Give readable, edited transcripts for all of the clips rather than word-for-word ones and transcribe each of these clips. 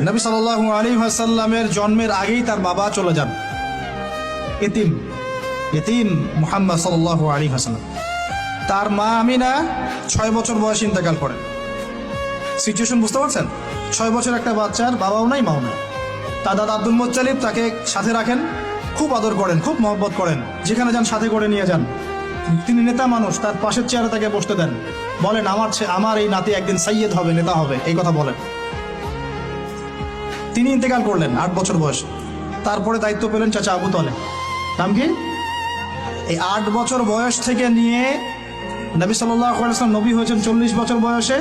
নবী সাল্লাল্লাহু আলাইহি ওয়াসাল্লামের জন্মের আগেই তার বাবা চলে যান, ইতিম মুহাম্মদ সাল্লাল্লাহু আলাইহি ওয়াসাল্লাম। তার মা আমিনা 6 বছর বয়সে ইন্তেকাল করেন। সিচুয়েশন বুঝতে পারছেন? 6 বছর একটা বাচ্চার বাবাও নাই মাও নাই। তার দাদা আব্দুল মুত্তালিব তাকে সাথে রাখেন, খুব আদর করেন, খুব মহব্বত করেন, যেখানে যান সাথে করে নিয়ে যান। তিনি নেতা মানুষ, তার পাশের চেয়ারে তাকে বসতে দেন, বলেন আমার এই নাতি একদিন সাইয়্যেদ হবে, নেতা হবে, এই কথা বলেন। তিনি ইন্তেকাল করলেন 8 বছর বয়সে। তারপরে দায়িত্ব পেলেন চাচা আবু তালেব। নাম কি? এই 8 বছর বয়স থেকে নিয়ে নবী সাল্লাল্লাহু আলাইহি ওয়াসাল্লাম নবী হয়েছেন 40 বছর বয়সে,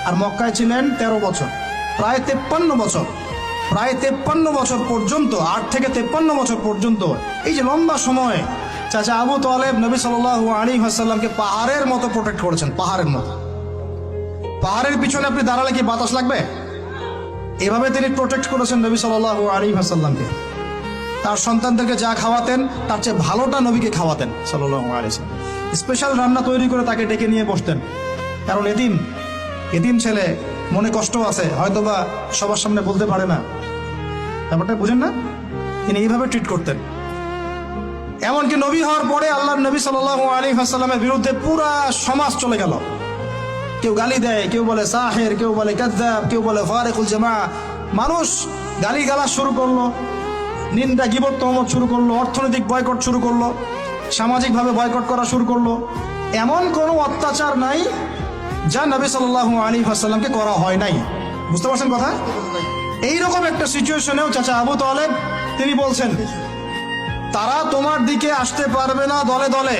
আর মক্কায় ছিলেন 13 বছর, প্রায় 53 বছর। প্রায় 53 বছর পর্যন্ত, 8 থেকে 53 বছর পর্যন্ত, এই যে লম্বা সময় চাচা আবু তালেব নবী সাল্লাল্লাহু আলাইহি ওয়াসাল্লামকে পাহাড়ের মতো প্রোটেক্ট করেছেন, পাহাড়ের মতো। পাহাড়ের পিছনে আপনি দাঁড়ালে কি বাতাস লাগবে? এভাবে তিনি প্রোটেক্ট করেছেন নবী সাল্লাল্লাহু আলাইহি ওয়াসাল্লামকে। তার সন্তানদেরকে যা খাওয়াতেন তার চেয়ে ভালোটা নবীকে খাওয়াতেন সাল্লাল্লাহু আলাইহি ওয়াসাল্লাম। স্পেশাল রান্না তৈরি করে তাকে ডেকে নিয়ে বসতেন, কারণ এতিম ছেলে, মনে কষ্ট আছে, হয়তোবা সবার সামনে বলতে পারে না, ব্যাপারটা বুঝেন না? তিনি এইভাবে ট্রিট করতেন। এমনকি নবী হওয়ার পরে আল্লাহর নবী সাল্লাল্লাহু আলাইহি ওয়াসাল্লামের বিরুদ্ধে পুরা সমাজ চলে গেল। কেউ গালি দেয়, কেউ বলে সাহের, কেউ বলে কাযযাব, কেউ বলে ফারিকুল জামা। মানুষ গালিগালাজ শুরু করলো, নিন্দা গীবত তহমত শুরু করলো, অর্থনৈতিক বয়কট শুরু করলো, সামাজিকভাবে বয়কট করা শুরু করলো। এমন কোনো অত্যাচার নাই যা নবী সাল্লাল্লাহু আলাইহি ওয়াসাল্লামকে করা হয় নাই। বুঝতে পারছেন কথা? এইরকম একটা সিচুয়েশনেও চাচা আবু তালেব তিনি বলছেন, তারা তোমার দিকে আসতে পারবে না দলে দলে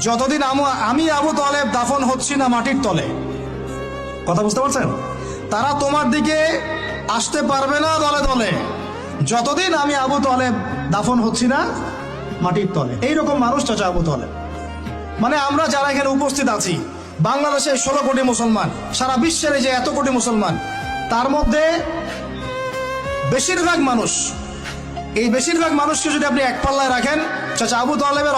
যতদিন আমি আবু তালেব দাফন হচ্ছি না মাটির তলে। কথা বুঝতে পারছেন? তারা তোমার দিকে আসতে পারবে না দলে দলে যতদিন আমি আবু তালেব দাফন হচ্ছি না মাটির তলে। এইরকম মানুষ চাচা আবু তালেব। মানে আমরা যারা এখানে উপস্থিত আছি, বাংলাদেশে 16 কোটি মুসলমান, সারা বিশ্বের এই যে এত কোটি মুসলমান, তার মধ্যে বেশিরভাগ মানুষকে যদি আপনি এক পাল্লায় রাখেন, চাচা আবু তালেবের